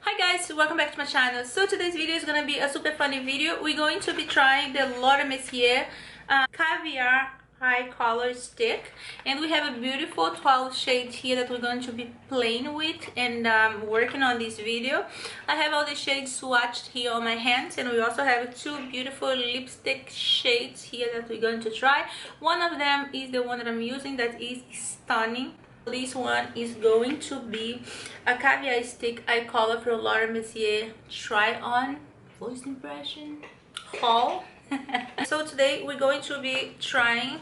Hi guys, welcome back to my channel. So today's video is gonna be a super funny video. We're going to be trying the Laura Mercier Caviar eye color stick, and we have a beautiful 12 shades here that we're going to be playing with and working on this video. I have all the shades swatched here on my hands, and we also have two beautiful lipstick shades here that we're going to try. One of them is the one that I'm using, that is stunning. This one is going to be a caviar stick eye color from Laura Mercier try on first impression haul. So today we're going to be trying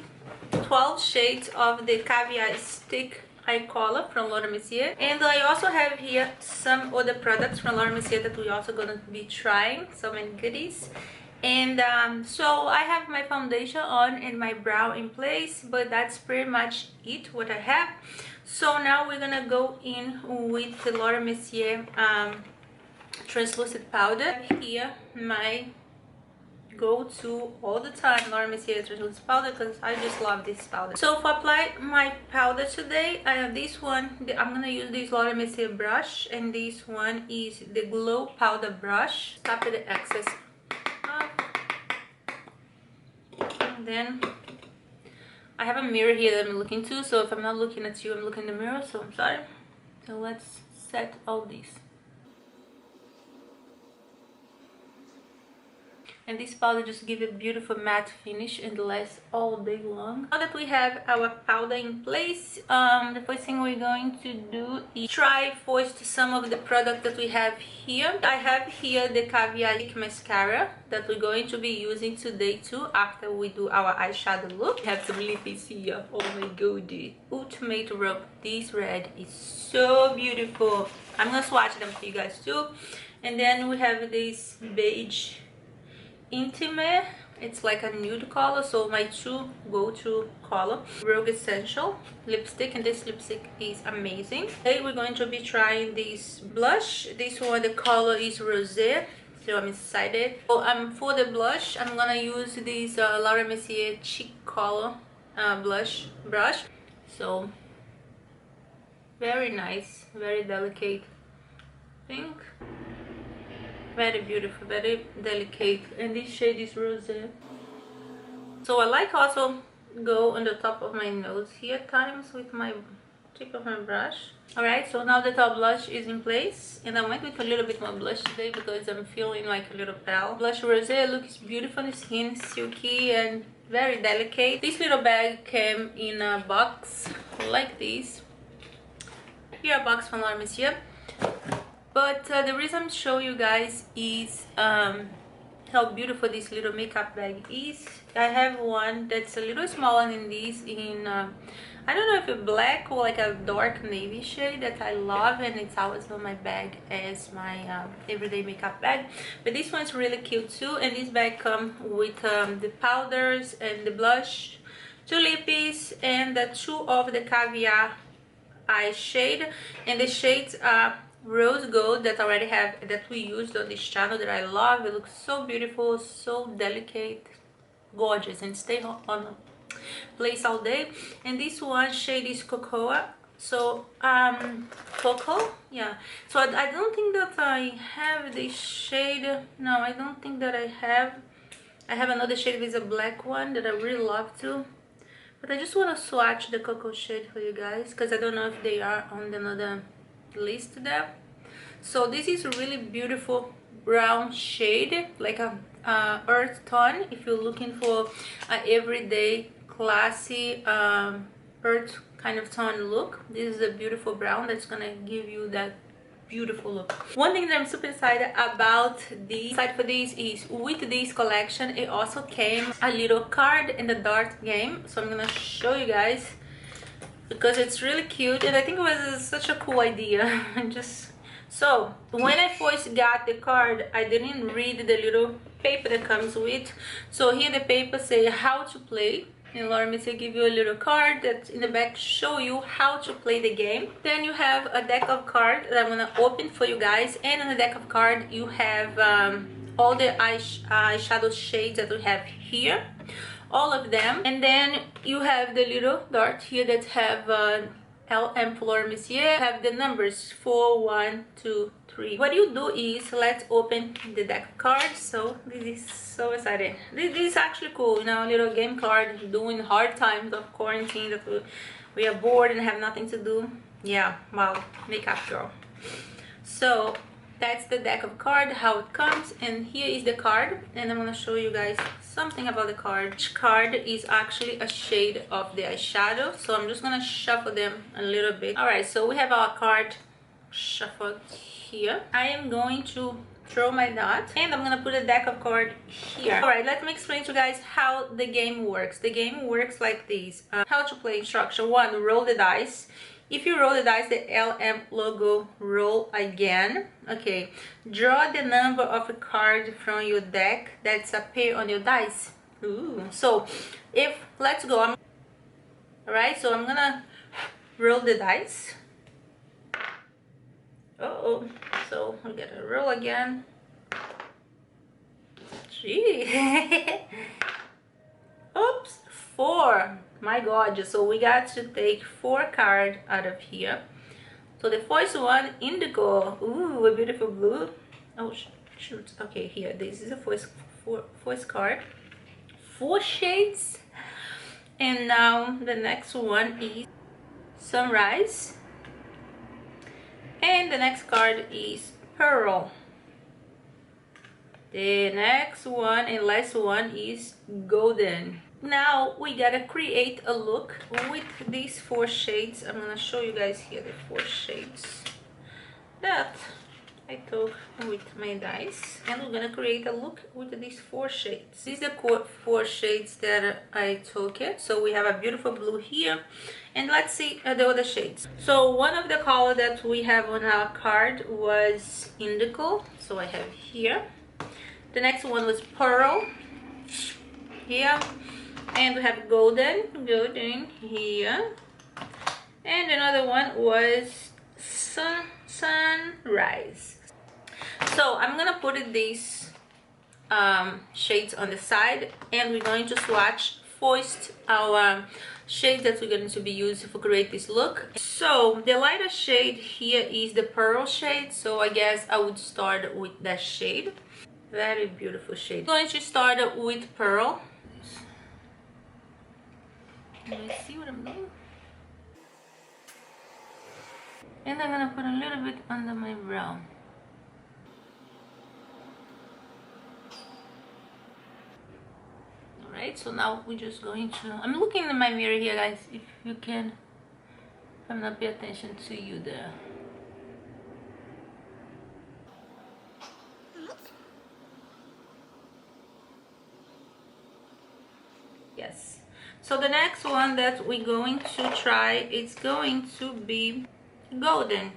12 shades of the caviar stick eye color from Laura Mercier, and I also have here some other products from Laura Mercier that we're also going to be trying, so many goodies. And so I have my foundation on and my brow in place, but that's pretty much it what I have. So now we're gonna go in with the Laura Mercier translucent powder. Here my go-to all the time Laura Mercier translucent powder, because I just love this powder. So for apply my powder today, I have this one. I'm gonna use this Laura Mercier brush, and this one is the glow powder brush. Tap the excess off, and then I have a mirror here that I'm looking to, so if I'm not looking at you, I'm looking in the mirror, so I'm sorry. So let's set all these. And this powder just gives a beautiful matte finish and lasts all day long. Now that we have our powder in place, the first thing we're going to do is try first some of the product that we have here. I have here the Caviar mascara that we're going to be using today too, after we do our eyeshadow look. We have some lippies here. Oh my god, ultimate rub. This red is so beautiful. I'm gonna swatch them for you guys too. And then we have this beige intimate, it's like a nude color, so my two go-to color. Rogue Essential lipstick, and this lipstick is amazing. Today we're going to be trying this blush. This one, the color is Rosé, so I'm excited. So for the blush, I'm gonna use this Laura Mercier Cheek Color blush brush. So very nice, very delicate pink, very beautiful, very delicate, and this shade is Rosé. So I like also go on the top of my nose here at times with my tip of my brush. Alright, so now the top blush is in place, and I went with a little bit more blush today because I'm feeling like a little pale. Blush Rosé looks beautiful on the skin, silky and very delicate. This little bag came in a box like this. Here a box from Laura Mercier. But the reason I'm showing you guys is how beautiful this little makeup bag is. I have one that's a little smaller than this in, I don't know if it's black or like a dark navy shade that I love, and it's always on my bag as my everyday makeup bag. But this one's really cute too, and this bag comes with the powders and the blush, two lippies, and the two of the Caviar eye shade, and the shades are rose gold that I already have, that we used on this channel, that I love. It looks so beautiful, so delicate, gorgeous, and stay on place all day. And this one shade is Coco. So Coco, yeah. So I don't think that I have this shade. No, I don't think that I have. I have another shade with a black one that I really love too, but I just want to swatch the Coco shade for you guys, because I don't know if they are on another list there. So this is a really beautiful brown shade, like a earth tone. If you're looking for an everyday classy earth kind of tone look, this is a beautiful brown that's gonna give you that beautiful look. One thing that I'm super excited about this side for this is with this collection, it also came a little card in the dart game. So I'm gonna show you guys, because it's really cute, and I think it was such a cool idea. So when I first got the card, I didn't read the little paper that comes with. So here the paper say how to play, and Laura Mercier give you a little card that in the back show you how to play the game. Then you have a deck of cards that I'm gonna open for you guys, and on the deck of card you have all the eyeshadow shades that we have here, all of them. And then you have the little dart here that have LM Laura Mercier. Have the numbers 4, 1, 2, 3. What you do is, let's open the deck of cards. So this is so exciting. This is actually cool, you know, a little game card during hard times of quarantine that we are bored and have nothing to do. Yeah, wow, makeup girl. So that's the deck of card, how it comes, and here is the card, and I'm gonna show you guys something about the card. Each card is actually a shade of the eyeshadow, so I'm just gonna shuffle them a little bit. All right, so we have our card shuffled here. I am going to throw my dot, and I'm gonna put a deck of card here. All right, let me explain to you guys how the game works. The game works like this. How to play instruction: 1, roll the dice. If you roll the dice, the LM logo, roll again. Okay, draw the number of a card from your deck that's appear on your dice. Ooh. So if, let's go, all right, so I'm gonna roll the dice. Uh-oh, so I'm gonna roll again. Gee. Oops, 4. My god, so we got to take 4 cards out of here. So the first one, indigo. Ooh, a beautiful blue. Oh shoot, okay, here, this is the first card. 4 shades. And now the next one is sunrise, and the next card is pearl. The next one and last one is golden. Now we gotta create a look with these 4 shades. I'm gonna show you guys here the 4 shades that I took with my dice, and we're gonna create a look with these 4 shades. These are the 4 shades that I took it. So we have a beautiful blue here, and let's see the other shades. So one of the color that we have on our card was indigo, so I have here. The next one was pearl here, and we have golden here, and another one was sunrise. So I'm gonna put these shades on the side, and we're going to swatch first our shades that we're going to be using to create this look. So the lighter shade here is the pearl shade, so I guess I would start with that shade. Very beautiful shade. I'm going to start with pearl. Let me see what I'm doing. And I'm gonna put a little bit under my brow. Alright, so now we're just going to, I'm looking in my mirror here, guys, if you can, I'm not paying attention to you there. Yes. So the next one that we're going to try is going to be golden.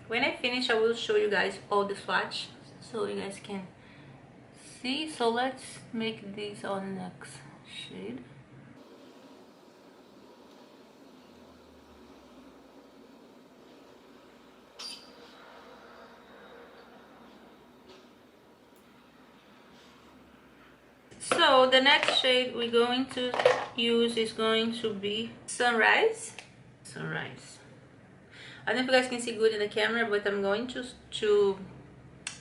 When I finish, I will show you guys all the swatch so you guys can see. So let's make this our next shade. So the next shade we're going to use is going to be sunrise. Sunrise. I don't know if you guys can see good in the camera, but I'm going to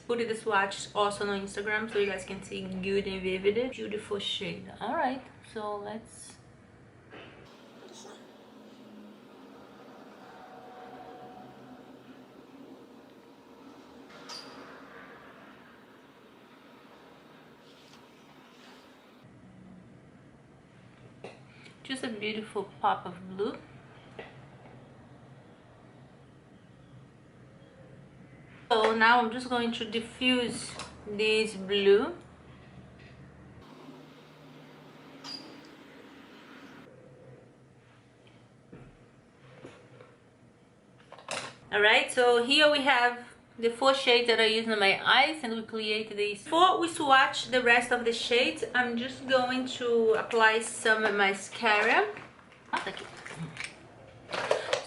put the swatch also on Instagram so you guys can see good and vivid. Beautiful shade. All right, so let's. Just a beautiful pop of blue. So now I'm just going to diffuse this blue. Alright, so here we have the 4 shades that I use on my eyes, and we create these. Before we swatch the rest of the shades, I'm just going to apply some mascara.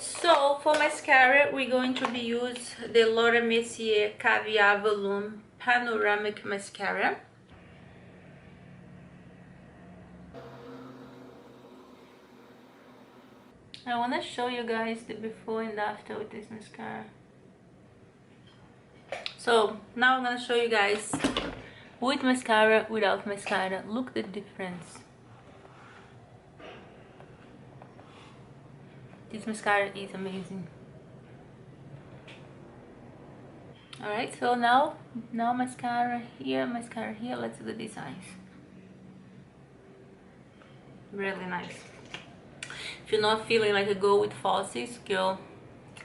So for mascara, we're going to be use the Laura Mercier Caviar Volume Panoramic Mascara. I want to show you guys the before and after with this mascara. So now I'm going to show you guys with mascara, without mascara. Look the difference. This mascara is amazing. Alright, so now mascara here, let's do the designs. Really nice. If you're not feeling like a go with falsies, go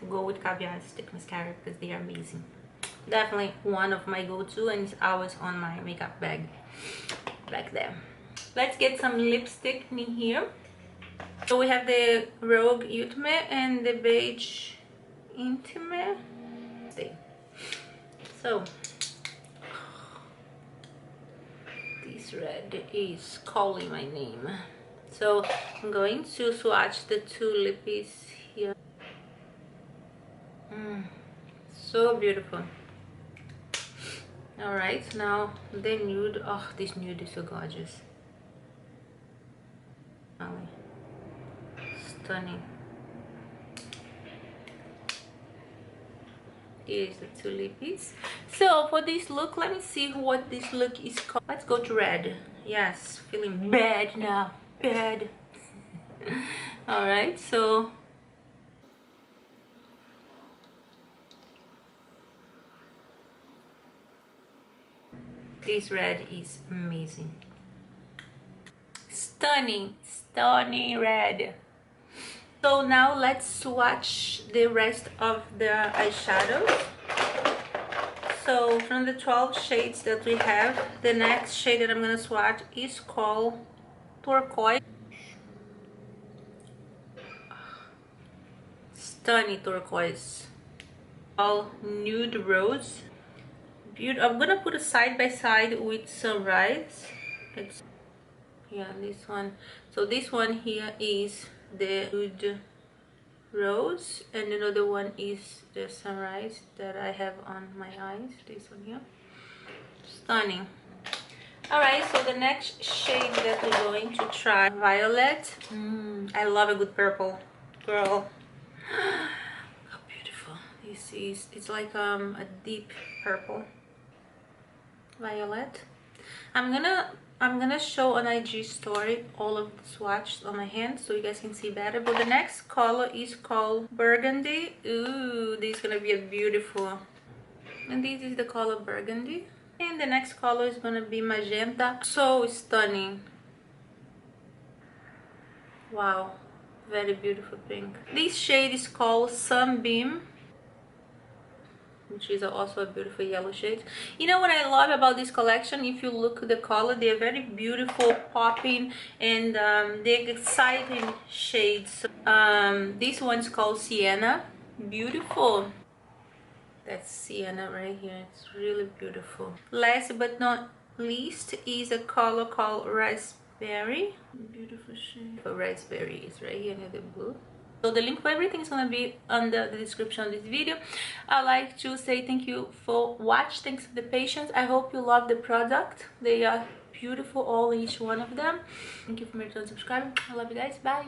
with Caviar stick mascara because they are amazing. Definitely one of my go-to, and it's always on my makeup bag back there. Let's get some lipstick in here. So we have the Rogue Ultimate and the Beige Intimate. So this red is calling my name. So I'm going to swatch the two lippies here. So beautiful. Alright, now the nude. Oh, this nude is so gorgeous. Stunning. Here's the two lippies. So for this look, let me see what this look is called. Let's go to red. Yes, feeling bad now. Bad. Alright, so this red is amazing. Stunning red. So now let's swatch the rest of the eyeshadows. So from the 12 shades that we have, the next shade that I'm gonna swatch is called Turquoise. Stunning turquoise. All Nude Rose. I'm gonna put it side by side with Sunrise. It's, yeah, this one. So this one here is the Nude Rose, and another one is the Sunrise that I have on my eyes. This one here. Stunning. Alright, so the next shade that we're going to try, Violet. I love a good purple, girl. How beautiful this is. It's like a deep purple. Violet. I'm gonna show on IG story all of the swatches on my hand so you guys can see better. But the next color is called Burgundy. Ooh, this is gonna be a beautiful. And this is the color Burgundy. And the next color is gonna be Magenta. So stunning. Wow, very beautiful pink. This shade is called Sunbeam, which is also a beautiful yellow shade. You know what I love about this collection? If you look at the color, they're very beautiful, popping, and they're exciting shades. This one's called Sienna. Beautiful. That's Sienna right here. It's really beautiful. Last but not least is a color called Raspberry. Beautiful shade. So Raspberry is right here near the blue. So the link for everything is going to be under the description of this video. I'd like to say thank you for watching. Thanks for the patience. I hope you love the product. They are beautiful, all each one of them. Thank you for subscribing. I love you guys. Bye.